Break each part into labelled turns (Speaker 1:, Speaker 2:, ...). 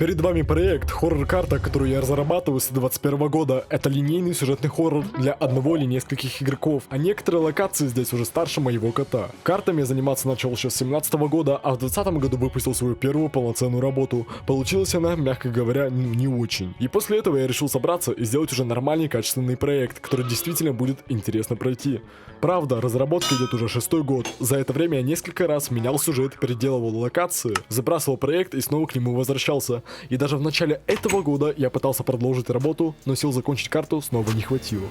Speaker 1: Перед вами проект хоррор-карта, которую я разрабатываю с 2021 года. Это линейный сюжетный хоррор для одного или нескольких игроков, а некоторые локации здесь уже старше моего кота. Картами я заниматься начал еще с 2017 года, а в 2020 году выпустил свою первую полноценную работу. Получилась она, мягко говоря, не очень. И после этого я решил собраться и сделать уже нормальный качественный проект, который действительно будет интересно пройти. Правда, разработка идет уже 6-й год. За это время я несколько раз менял сюжет, переделывал локации, забрасывал проект и снова к нему возвращался. И даже в начале этого года я пытался продолжить работу, но сил закончить карту снова не хватило.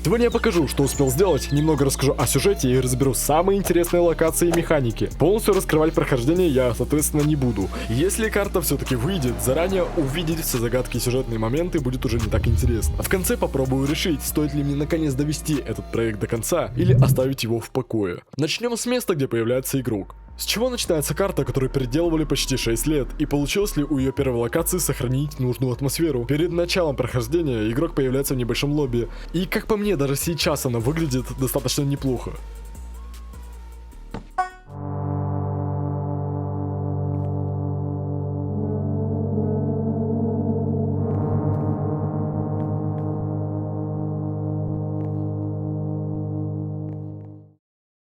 Speaker 1: Сегодня я покажу, что успел сделать, немного расскажу о сюжете и разберу самые интересные локации и механики. Полностью раскрывать прохождение я, соответственно, не буду. Если карта все-таки выйдет, заранее увидеть все загадки и сюжетные моменты будет уже не так интересно. А в конце попробую решить, стоит ли мне наконец довести этот проект до конца или оставить его в покое. Начнем с места, где появляется игрок. С чего начинается карта, которую переделывали почти 6 лет, и получилось ли у ее первой локации сохранить нужную атмосферу? Перед началом прохождения игрок появляется в небольшом лобби, и как по мне, даже сейчас она выглядит достаточно неплохо.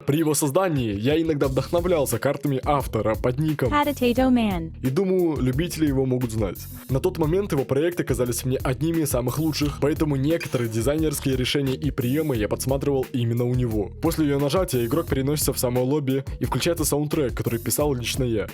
Speaker 1: При его создании я иногда вдохновлялся картами автора под ником
Speaker 2: Potato Man.
Speaker 1: и думаю, любители его могут знать. На тот момент его проекты казались мне одними из самых лучших, поэтому некоторые дизайнерские решения и приемы я подсматривал именно у него. После ее нажатия игрок переносится в само лобби и включается саундтрек, который писал лично я.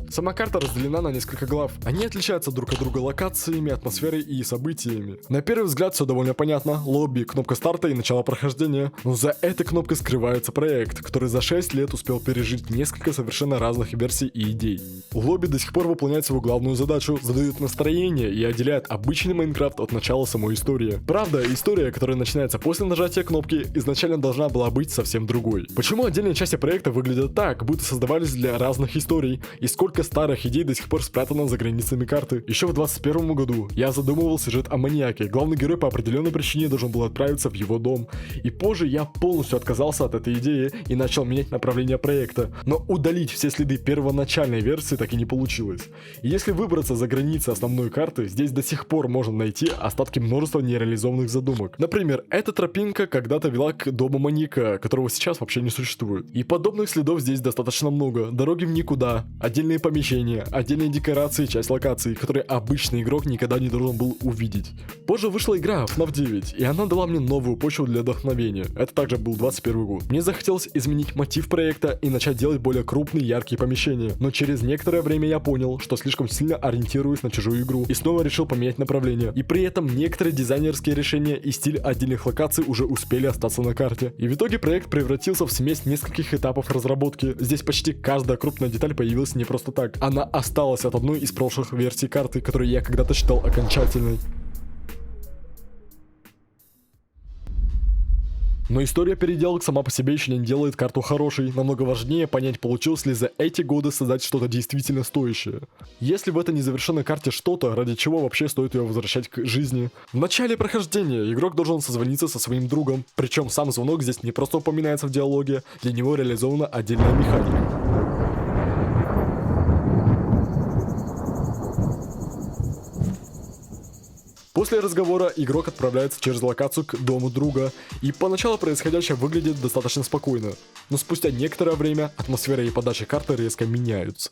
Speaker 1: Сама карта разделена на несколько глав. Они отличаются друг от друга локациями, атмосферой и событиями. На первый взгляд все довольно понятно. Лобби, кнопка старта и начало прохождения. Но за этой кнопкой скрывается проект, который за 6 лет успел пережить несколько совершенно разных версий и идей. Лобби до сих пор выполняет свою главную задачу, задает настроение и отделяет обычный Майнкрафт от начала самой истории. Правда, история, которая начинается после нажатия кнопки, изначально должна была быть совсем другой. Почему отдельные части проекта выглядят так, будто создавались для разных историй, и сколько старых идей до сих пор спрятано за границами карты. Еще в 2021 году я задумывал сюжет о маньяке. Главный герой по определенной причине должен был отправиться в его дом. И позже я полностью отказался от этой идеи и начал менять направление проекта. Но удалить все следы первоначальной версии так и не получилось. И если выбраться за границы основной карты, здесь до сих пор можно найти остатки множества нереализованных задумок. Например, эта тропинка когда-то вела к дому маньяка, которого сейчас вообще не существует. И подобных следов здесь достаточно много. Дороги в никуда, отдельные помещения, отдельные декорации, часть локаций, которые обычный игрок никогда не должен был увидеть. Позже вышла игра FNAF 9, и она дала мне новую почву для вдохновения. Это также был 21 год. Мне захотелось изменить мотив проекта и начать делать более крупные, яркие помещения. Но через некоторое время я понял, что слишком сильно ориентируюсь на чужую игру, и снова решил поменять направление. И при этом некоторые дизайнерские решения и стиль отдельных локаций уже успели остаться на карте. И в итоге проект превратился в смесь нескольких этапов разработки. Здесь почти каждая крупная деталь появилась не просто так. Она осталась от одной из прошлых версий карты, которую я когда-то считал окончательной. Но история переделок сама по себе еще не делает карту хорошей. Намного важнее понять, получилось ли за эти годы создать что-то действительно стоящее. Если в этой незавершенной карте что-то, ради чего вообще стоит ее возвращать к жизни. В начале прохождения игрок должен созвониться со своим другом. Причем сам звонок здесь не просто упоминается в диалоге, для него реализована отдельная механика. После разговора игрок отправляется через локацию к дому друга, и поначалу происходящее выглядит достаточно спокойно, но спустя некоторое время атмосфера и подача карты резко меняются.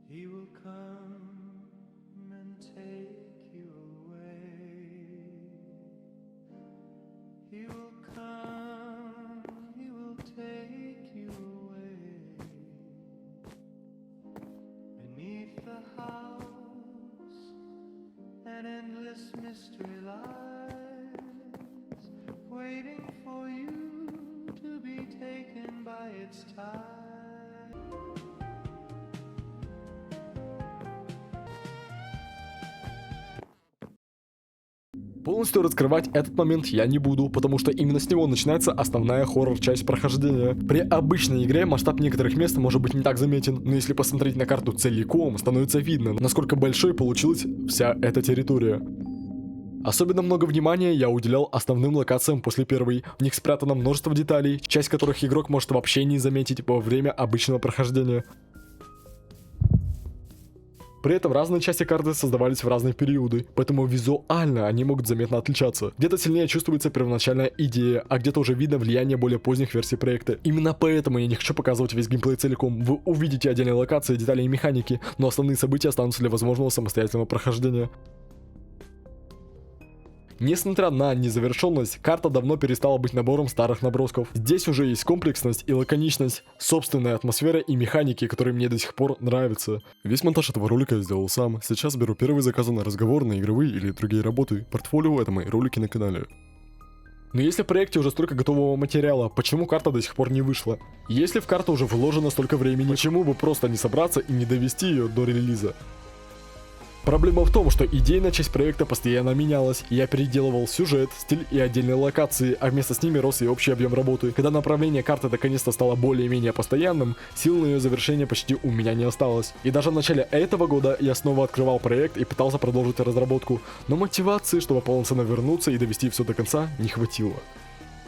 Speaker 3: He will come and take you away. He will come, he will take you away. Beneath the house, an endless mystery lies, waiting for you to be taken by its tide.
Speaker 1: Полностью раскрывать этот момент я не буду, потому что именно с него начинается основная хоррор-часть прохождения. При обычной игре масштаб некоторых мест может быть не так заметен, но если посмотреть на карту целиком, становится видно, насколько большой получилась вся эта территория. Особенно много внимания я уделял основным локациям после первой. В них спрятано множество деталей, часть которых игрок может вообще не заметить во время обычного прохождения. При этом разные части карты создавались в разные периоды, поэтому визуально они могут заметно отличаться. Где-то сильнее чувствуется первоначальная идея, а где-то уже видно влияние более поздних версий проекта. Именно поэтому я не хочу показывать весь геймплей целиком. Вы увидите отдельные локации, детали и механики, но основные события останутся для возможного самостоятельного прохождения. Несмотря на незавершенность, карта давно перестала быть набором старых набросков. Здесь уже есть комплексность и лаконичность, собственная атмосфера и механики, которые мне до сих пор нравятся. Весь монтаж этого ролика я сделал сам. Сейчас беру первые заказы на разговорные, игровые или другие работы. Портфолио — это мои ролики на канале. Но если в проекте уже столько готового материала, почему карта до сих пор не вышла? Если в карту уже вложено столько времени, почему бы просто не собраться и не довести ее до релиза? Проблема в том, что идейная часть проекта постоянно менялась, я переделывал сюжет, стиль и отдельные локации, а вместе с ними рос и общий объем работы. Когда направление карты наконец-то стало более-менее постоянным, сил на ее завершение почти у меня не осталось. И даже в начале этого года я снова открывал проект и пытался продолжить разработку, но мотивации, чтобы полноценно вернуться и довести все до конца, не хватило.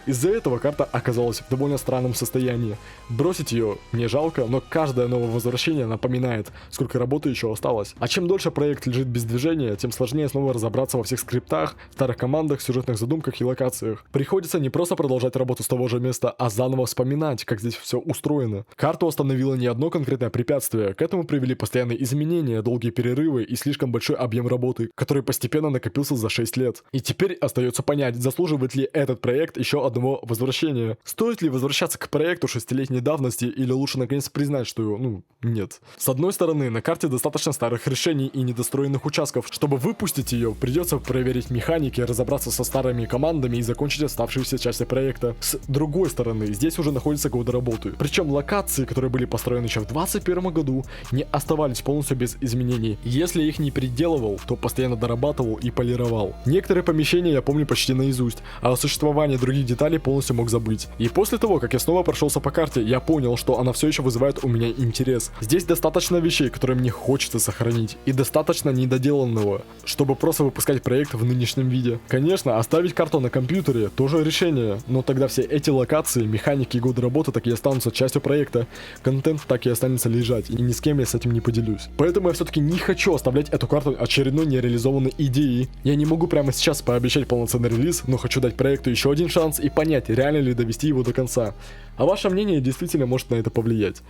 Speaker 1: Из-за этого карта оказалась в довольно странном состоянии. Бросить ее мне жалко, но каждое новое возвращение напоминает, сколько работы еще осталось. А чем дольше проект лежит без движения, тем сложнее снова разобраться во всех скриптах, старых командах, сюжетных задумках и локациях. Приходится не просто продолжать работу с того же места, а заново вспоминать, как здесь все устроено. Карту остановило не одно конкретное препятствие, к этому привели постоянные изменения, долгие перерывы и слишком большой объем работы, который постепенно накопился за 6 лет. И теперь остается понять, заслуживает ли этот проект еще одного возвращения. Стоит ли возвращаться к проекту 6-летней давности или лучше наконец признать, что, нет. С одной стороны, на карте достаточно старых решений и недостроенных участков. Чтобы выпустить ее, придется проверить механики, разобраться со старыми командами и закончить оставшиеся части проекта. С другой стороны, здесь уже находятся годы работы. Причем локации, которые были построены еще в 2021 году, не оставались полностью без изменений. Если их не переделывал, то постоянно дорабатывал и полировал. Некоторые помещения я помню почти наизусть, а о существовании других деталей полностью мог забыть. И после того, как я снова прошелся по карте, я понял, что она все еще вызывает у меня интерес. Здесь достаточно вещей, которые мне хочется сохранить, и достаточно недоделанного, чтобы просто выпускать проект в нынешнем виде. Конечно, оставить карту на компьютере тоже решение, но тогда все эти локации, механики и годы работы так и останутся частью проекта. Контент так и останется лежать, и ни с кем я с этим не поделюсь. Поэтому я все-таки не хочу оставлять эту карту очередной нереализованной идеей. Я не могу прямо сейчас пообещать полноценный релиз, но хочу дать проекту еще один шанс и понять, реально ли довести его до конца. А ваше мнение действительно может на это повлиять.